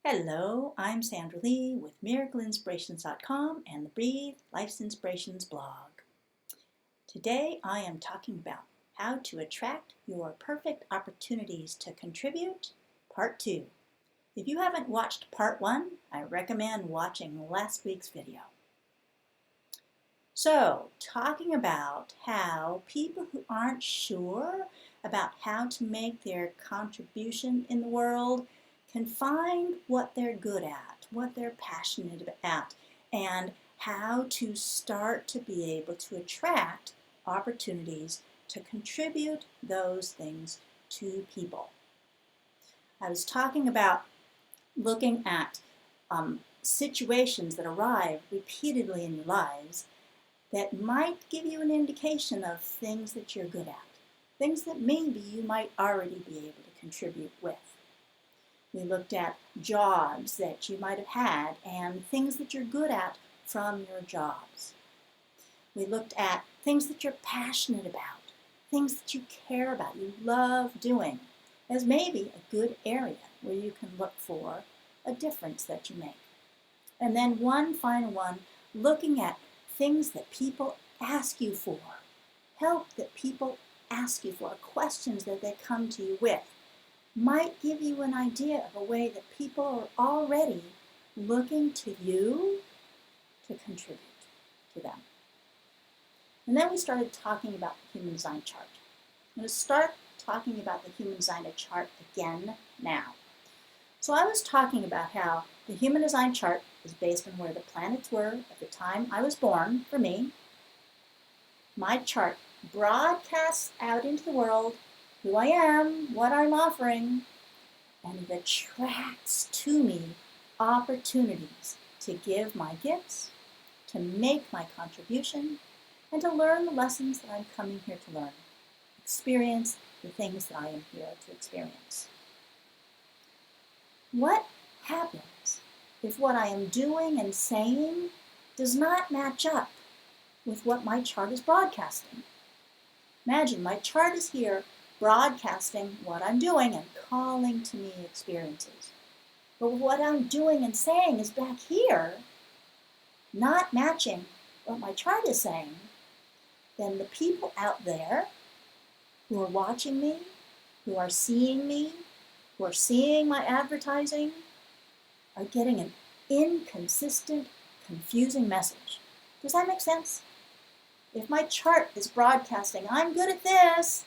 Hello, I'm Sandra Lee with MiracleInspirations.com and the Breathe Life's Inspirations blog. Today I am talking about how to attract your perfect opportunities to contribute, part 2. If you haven't watched part 1, I recommend watching last week's video. So, talking about how people who aren't sure about how to make their contribution in the world can find what they're good at, what they're passionate about, and how to start to be able to attract opportunities to contribute those things to people. I was talking about looking at situations that arrive repeatedly in your lives that might give you an indication of things that you're good at, things that maybe you might already be able to contribute with. We looked at jobs that you might have had and things that you're good at from your jobs. We looked at things that you're passionate about, things that you care about, you love doing, as maybe a good area where you can look for a difference that you make. And then one final one, looking at things that people ask you for, help that people ask you for, questions that they come to you with, might give you an idea of a way that people are already looking to you to contribute to them. And then we started talking about the Human Design Chart. I'm going to start talking about the Human Design Chart again now. So I was talking about how the Human Design Chart is based on where the planets were at the time I was born, for me. My chart broadcasts out into the world who I am, what I'm offering, and it attracts to me opportunities to give my gifts, to make my contribution, and to learn the lessons that I'm coming here to learn, experience the things that I am here to experience. What happens if what I am doing and saying does not match up with what my chart is broadcasting? Imagine my chart is here broadcasting what I'm doing and calling to me experiences. But what I'm doing and saying is back here, not matching what my chart is saying. Then the people out there who are watching me, who are seeing me, who are seeing my advertising, are getting an inconsistent, confusing message. Does that make sense? If my chart is broadcasting, I'm good at this,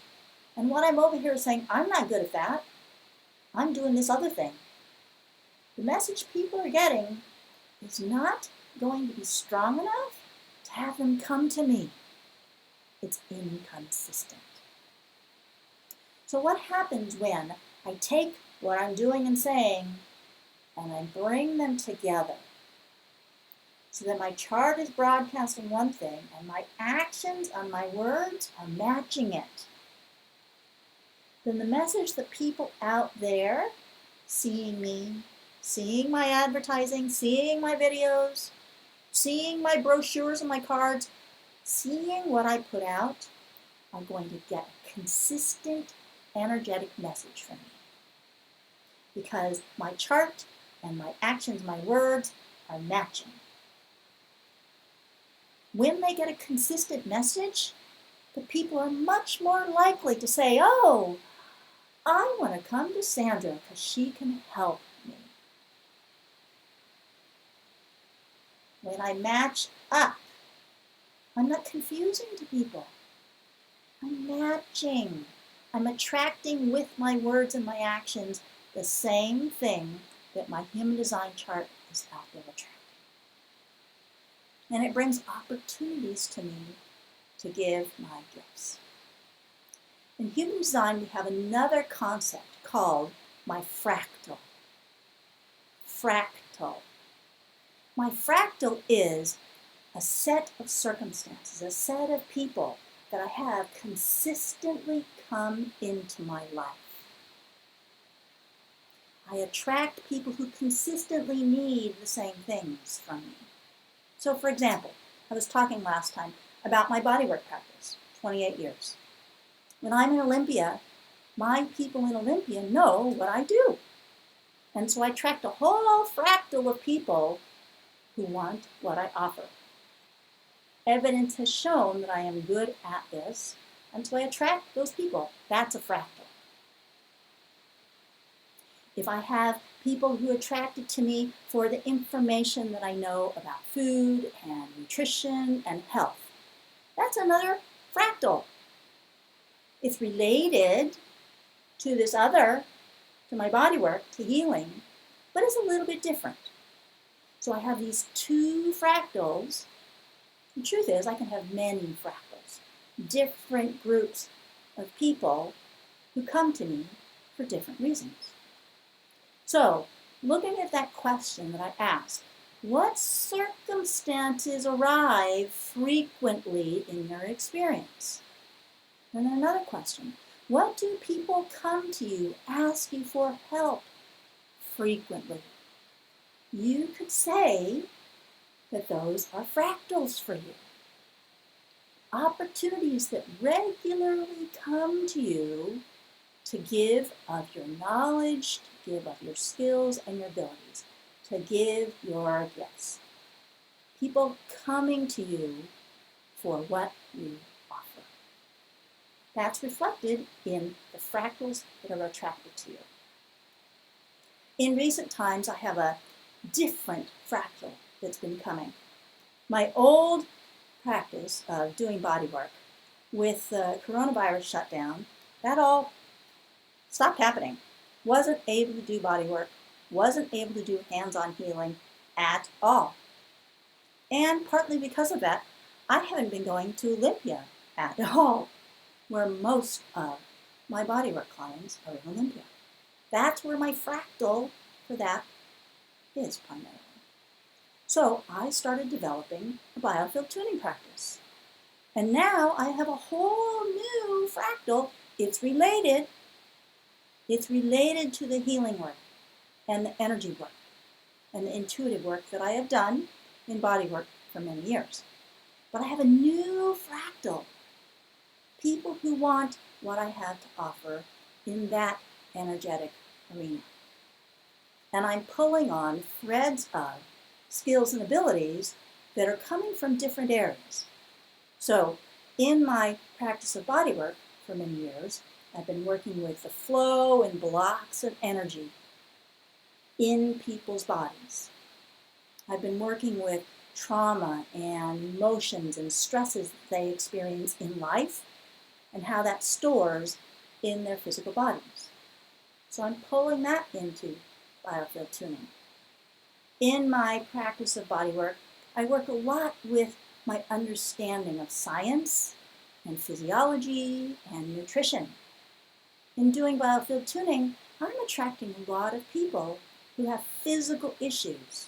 and what I'm over here is saying, I'm not good at that, I'm doing this other thing, the message people are getting is not going to be strong enough to have them come to me. It's inconsistent. So what happens when I take what I'm doing and saying and I bring them together so that my chart is broadcasting one thing and my actions and my words are matching it? Then the message that people out there seeing me, seeing my advertising, seeing my videos, seeing my brochures and my cards, seeing what I put out, are going to get a consistent, energetic message from me. Because my chart and my actions, my words are matching. When they get a consistent message, the people are much more likely to say, oh, I want to come to Sandra because she can help me. When I match up, I'm not confusing to people. I'm matching. I'm attracting with my words and my actions the same thing that my Human Design Chart is out there attracting. And it brings opportunities to me to give my gifts. In Human Design, we have another concept called my fractal. Fractal. My fractal is a set of circumstances, a set of people that I have consistently come into my life. I attract people who consistently need the same things from me. So for example, I was talking last time about my bodywork practice, 28 years. When I'm in Olympia, my people in Olympia know what I do. And so I attract a whole fractal of people who want what I offer. Evidence has shown that I am good at this, and so I attract those people. That's a fractal. If I have people who are attracted to me for the information that I know about food and nutrition and health, that's another fractal. It's related to this other, to my body work, to healing, but it's a little bit different. So I have these two fractals. The truth is, I can have many fractals, different groups of people who come to me for different reasons. So, looking at that question that I asked, what circumstances arrive frequently in your experience? And then another question, what do people come to you, ask you for help frequently? You could say that those are fractals for you. Opportunities that regularly come to you to give of your knowledge, to give of your skills and your abilities, to give your gifts. People coming to you for what you offer. That's reflected in the fractals that are attracted to you. In recent times, I have a different fractal that's been coming. My old practice of doing body work with the coronavirus shutdown, that all stopped happening. Wasn't able to do body work, wasn't able to do hands-on healing at all. And partly because of that, I haven't been going to Olympia at all, where most of my bodywork clients are in Olympia. That's where my fractal for that is primarily. So I started developing a biofield tuning practice. And now I have a whole new fractal. It's related. It's related to the healing work and the energy work and the intuitive work that I have done in body work for many years. But I have a new fractal. People who want what I have to offer in that energetic arena. And I'm pulling on threads of skills and abilities that are coming from different areas. So in my practice of bodywork for many years, I've been working with the flow and blocks of energy in people's bodies. I've been working with trauma and emotions and stresses that they experience in life and how that stores in their physical bodies. So I'm pulling that into biofield tuning. In my practice of bodywork, I work a lot with my understanding of science and physiology and nutrition. In doing biofield tuning, I'm attracting a lot of people who have physical issues,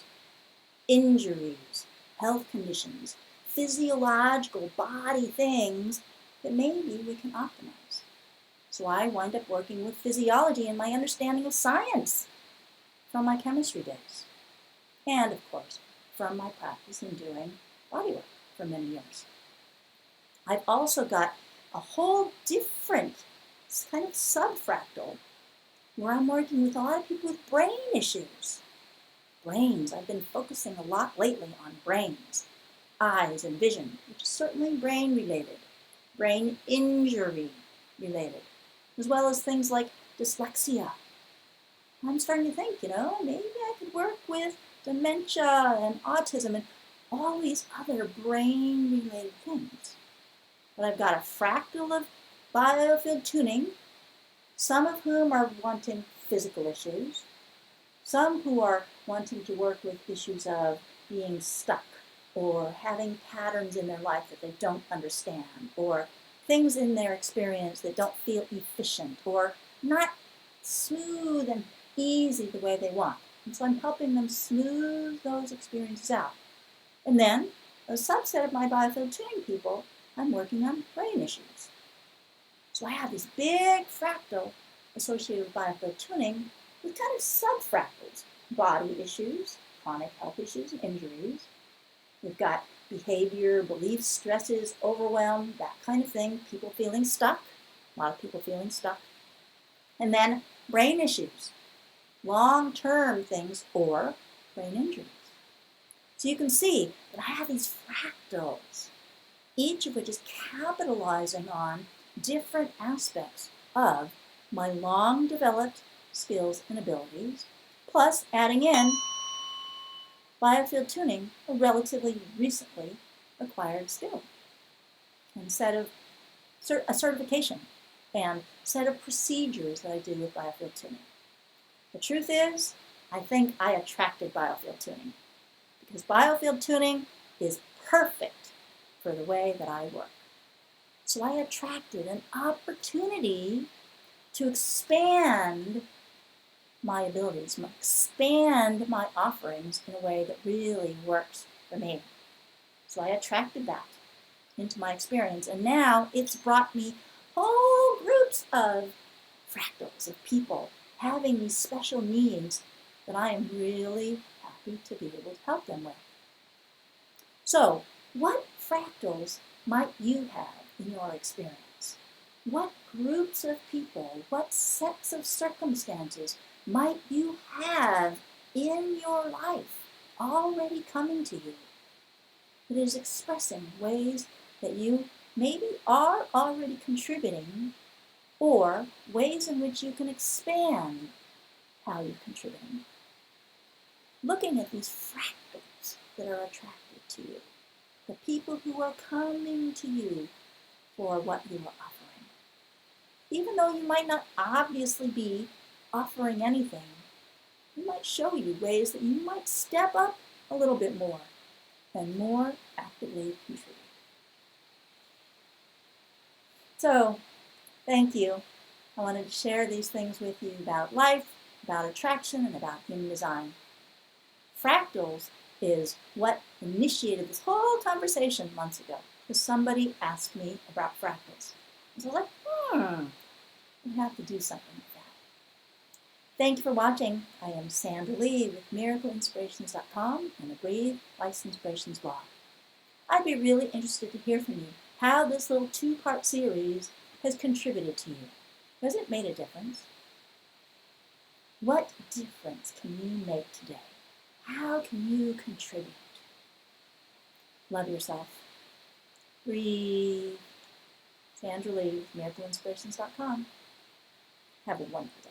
injuries, health conditions, physiological body things that maybe we can optimize. So I wind up working with physiology and my understanding of science from my chemistry days. And of course, from my practice in doing bodywork for many years. I've also got a whole different kind of subfractal where I'm working with a lot of people with brain issues. Brains, I've been focusing a lot lately on brains, eyes and vision, which is certainly brain related, brain injury related, as well as things like dyslexia. I'm starting to think, maybe I could work with dementia and autism and all these other brain-related things. But I've got a fractal of biofield tuning, some of whom are wanting physical issues, some who are wanting to work with issues of being stuck or having patterns in their life that they don't understand, or things in their experience that don't feel efficient or not smooth and easy the way they want. And so I'm helping them smooth those experiences out. And then, a subset of my biofield tuning people, I'm working on brain issues. So I have these big fractal associated with biofield tuning with kind of subfractals, body issues, chronic health issues and injuries. We've got behavior, beliefs, stresses, overwhelm, that kind of thing, people feeling stuck, a lot of people feeling stuck. And then brain issues. long-term things, or brain injuries. So you can see that I have these fractals, each of which is capitalizing on different aspects of my long-developed skills and abilities, plus adding in biofield tuning, a relatively recently acquired skill, and a certification and set of procedures that I do with biofield tuning. The truth is, I think I attracted biofield tuning because biofield tuning is perfect for the way that I work. So I attracted an opportunity to expand my abilities, expand my offerings in a way that really works for me. So I attracted that into my experience, and now it's brought me whole groups of fractals of people having these special needs that I am really happy to be able to help them with. So, what fractals might you have in your experience? What groups of people, what sets of circumstances might you have in your life already coming to you that is expressing ways that you maybe are already contributing, or ways in which you can expand how you're contributing? Looking at these fractals that are attracted to you, the people who are coming to you for what you are offering. Even though you might not obviously be offering anything, it might show you ways that you might step up a little bit more and more actively contribute. So, thank you. I wanted to share these things with you about life, about attraction, and about human design. Fractals is what initiated this whole conversation months ago, because somebody asked me about fractals. So I was like, I have to do something with that. Thank you for watching. I am Sandra Lee with MiracleInspirations.com and the Breathe Life's Inspirations blog. I'd be really interested to hear from you how this little two-part series has contributed to you. Has it made a difference? What difference can you make today? How can you contribute? Love yourself. Breathe. Sandra Lee with MiracleInspirations.com. Have a wonderful day.